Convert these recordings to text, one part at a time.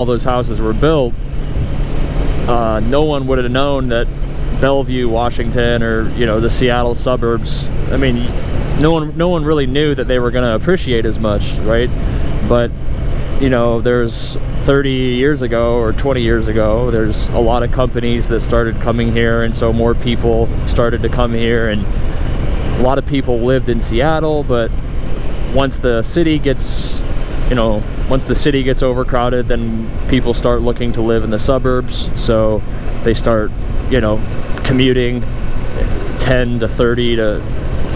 all those houses were built, no one would have known that Bellevue, Washington, or the Seattle suburbs, I mean, no one really knew that they were going to appreciate as much, right? But there's 30 years ago or 20 years ago, there's a lot of companies that started coming here, and so more people started to come here, and a lot of people lived in Seattle. But once the city gets overcrowded, then people start looking to live in the suburbs, so they start commuting 10 to 30 to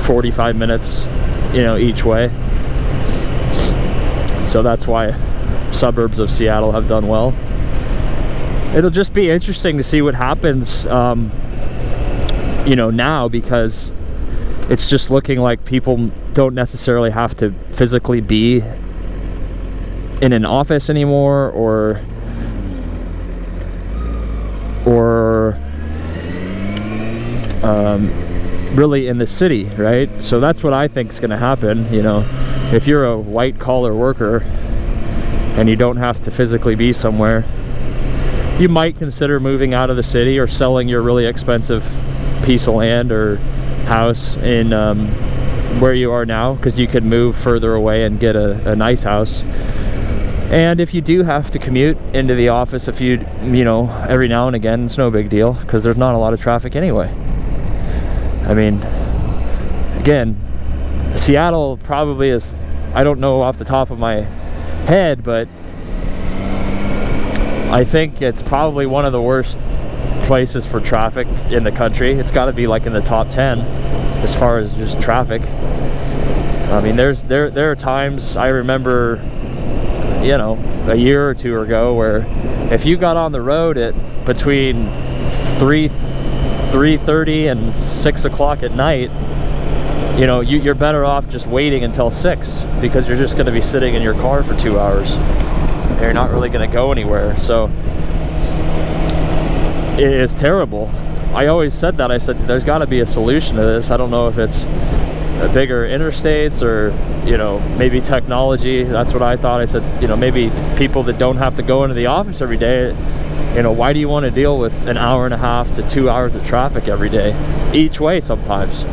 45 minutes each way. So that's why suburbs of Seattle have done well. It'll just be interesting to see what happens now, because it's just looking like people don't necessarily have to physically be in an office anymore, or really in the city, right? So that's what I think is going to happen. If you're a white collar worker and you don't have to physically be somewhere, you might consider moving out of the city or selling your really expensive piece of land or house in where you are now, because you could move further away and get a nice house. And if you do have to commute into the office every now and again, it's no big deal, because there's not a lot of traffic anyway. I mean, again, Seattle probably is, I don't know off the top of my head, but I think it's probably one of the worst places for traffic in the country. It's got to be like in the top 10 as far as just traffic. I mean, there are times I remember, a year or two ago, where if you got on the road at between 3:30 and 6 o'clock at night, you're better off just waiting until 6, because you're just going to be sitting in your car for 2 hours and you're not really going to go anywhere. So it is terrible. I always said that. I said there's got to be a solution to this. I don't know if it's bigger interstates or maybe technology. That's what I thought. I said maybe people that don't have to go into the office every day, why do you want to deal with an hour and a half to 2 hours of traffic every day each way sometimes?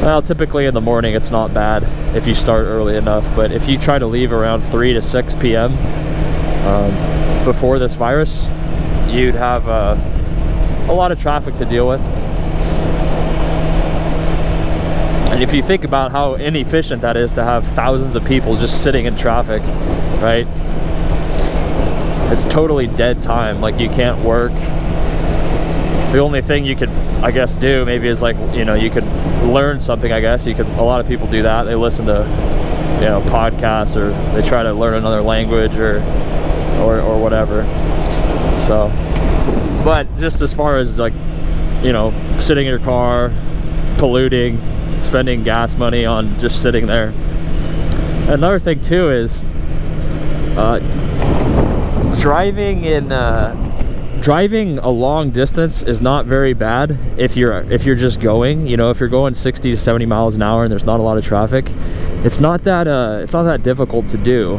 Well, typically in the morning it's not bad if you start early enough, but if you try to leave around 3 to 6 p.m. Before this virus, you'd have a lot of traffic to deal with. And if you think about how inefficient that is to have thousands of people just sitting in traffic, right? It's totally dead time. Like, you can't work. The only thing you could, I guess, do maybe is like, you could learn something, I guess. A lot of people do that. They listen to, podcasts, or they try to learn another language or whatever. So, but just as far as like, sitting in your car, polluting, spending gas money on just sitting there. Another thing too is driving a long distance is not very bad if you're just going. If you're going 60 to 70 miles an hour and there's not a lot of traffic, it's not that difficult to do.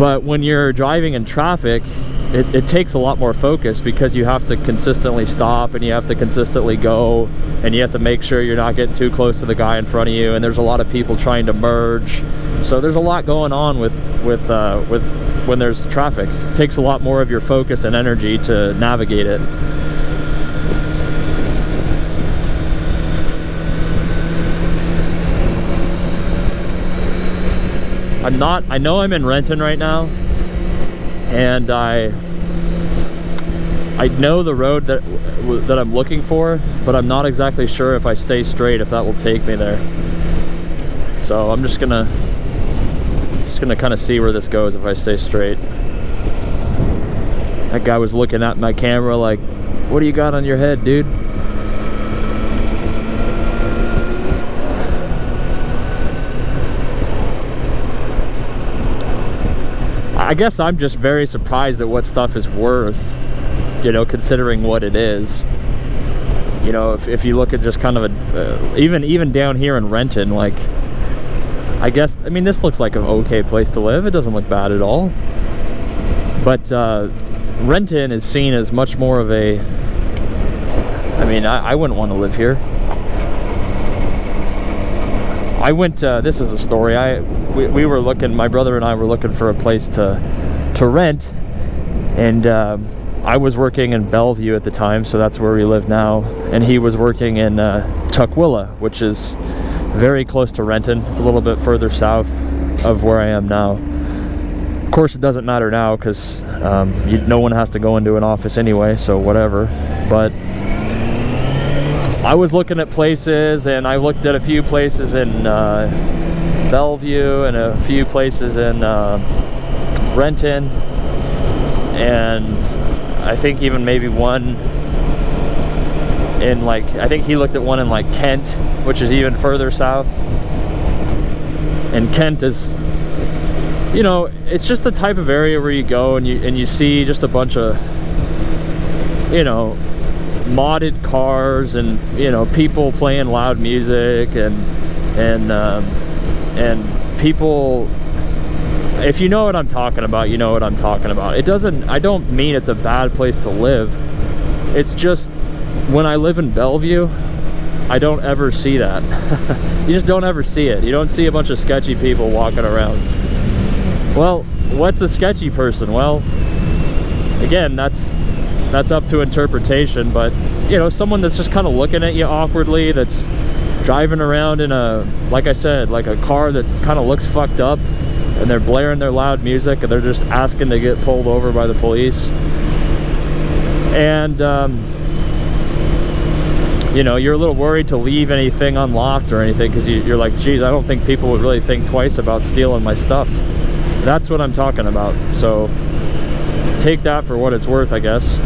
But when you're driving in traffic, it takes a lot more focus, because you have to consistently stop and you have to consistently go, and you have to make sure you're not getting too close to the guy in front of you, and there's a lot of people trying to merge. So there's a lot going on with when there's traffic. It takes a lot more of your focus and energy to navigate it. I know I'm in Renton right now, and I know the road that I'm looking for, but I'm not exactly sure if I stay straight if that will take me there. So I'm just gonna kind of see where this goes if I stay straight. That guy was looking at my camera like, what do you got on your head, dude? I guess I'm just very surprised at what stuff is worth, considering what it is. If you look at just kind of even down here in Renton, like, I mean, this looks like an okay place to live. It doesn't look bad at all. But Renton is seen as much more of a, I mean, I wouldn't want to live here. I went, this is a story, we were looking, my brother and I were looking for a place to rent, and I was working in Bellevue at the time, so that's where we live now, and he was working in Tukwila, which is very close to Renton. It's a little bit further south of where I am now. Of course, it doesn't matter now because no one has to go into an office anyway, so whatever. But I was looking at places, and I looked at a few places in Bellevue and a few places in Renton, and I think even maybe one in, like, I think he looked at one in like Kent, which is even further south. And Kent is, you know, it's just the type of area where you go and you see just a bunch of, you know, modded cars and, you know, people playing loud music and people. If you know what I'm talking about, you know what I'm talking about. It doesn't, I don't mean it's a bad place to live. It's just, when I live in Bellevue, I don't ever see that. You just don't ever see it. You don't see a bunch of sketchy people walking around. Well, what's a sketchy person? Well, again, that's up to interpretation, but, you know, someone that's just kind of looking at you awkwardly, that's driving around in a, like I said, like a car that kind of looks fucked up, and they're blaring their loud music, and they're just asking to get pulled over by the police. And you know, you're a little worried to leave anything unlocked or anything, because you're like, geez, I don't think people would really think twice about stealing my stuff. That's what I'm talking about. So take that for what it's worth, I guess.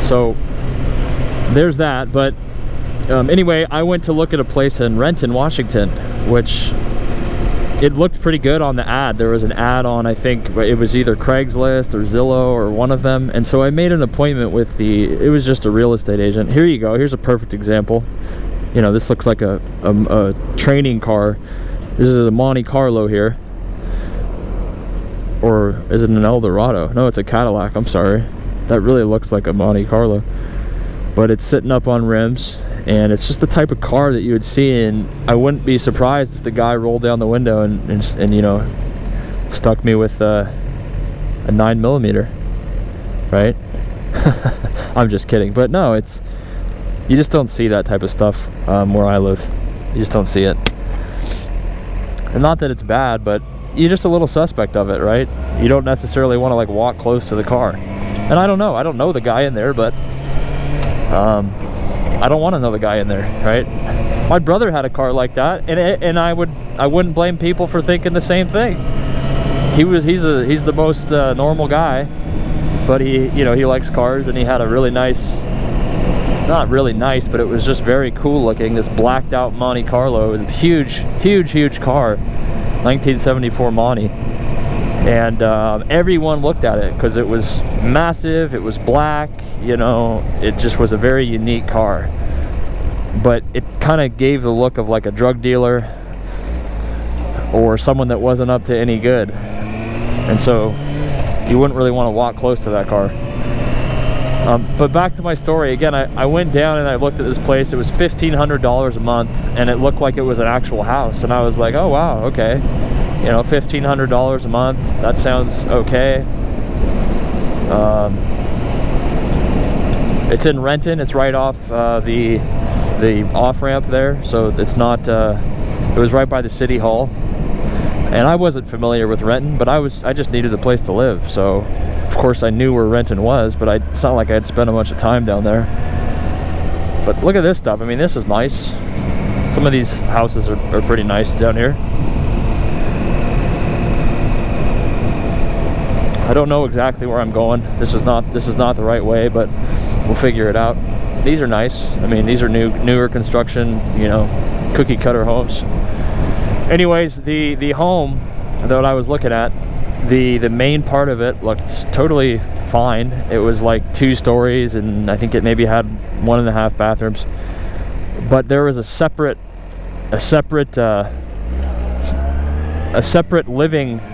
So there's that. But anyway, I went to look at a place in Renton, Washington, which it looked pretty good on the ad. There was an ad on, I think it was either Craigslist or Zillow or one of them, and so I made an appointment with it was just a real estate agent. Here you go, here's a perfect example. You know, this looks like a training car. This is a Monte Carlo here. Or is it an Eldorado? No, it's a Cadillac, I'm sorry. That really looks like a Monte Carlo. But it's sitting up on rims, and it's just the type of car that you would see, and I wouldn't be surprised if the guy rolled down the window and you know, stuck me with a 9mm, right? I'm just kidding, but no, it's, you just don't see that type of stuff where I live. You just don't see it. And not that it's bad, but you're just a little suspect of it, right? You don't necessarily want to like walk close to the car. And I don't know the guy in there, but I don't want to know the guy in there, right? My brother had a car like that, and I wouldn't blame people for thinking the same thing. He's the most normal guy, but he likes cars, and he had a really nice, not really nice, but it was just very cool looking, this blacked out Monte Carlo. It was a huge car, 1974 Monte. And everyone looked at it because it was massive, it was black, you know, it just was a very unique car. But it kind of gave the look of like a drug dealer or someone that wasn't up to any good. And so you wouldn't really want to walk close to that car. But back to my story, again, I went down and I looked at this place. It was $1,500 a month, and it looked like it was an actual house. And I was like, oh wow, okay. You know, $1,500 a month, that sounds okay. It's in Renton, it's right off the off-ramp there, so it's not, it was right by the city hall. And I wasn't familiar with Renton, but I just needed a place to live, so of course I knew where Renton was, but it's not like I had spent a bunch of time down there. But look at this stuff, I mean, this is nice. Some of these houses are pretty nice down here. I don't know exactly where I'm going. This is not the right way, but we'll figure it out. These are nice. I mean, these are newer construction, you know, cookie cutter homes. Anyways, the home that I was looking at, the main part of it looked totally fine. It was like 2 stories, and I think it maybe had 1.5 bathrooms. But there was a separate a separate living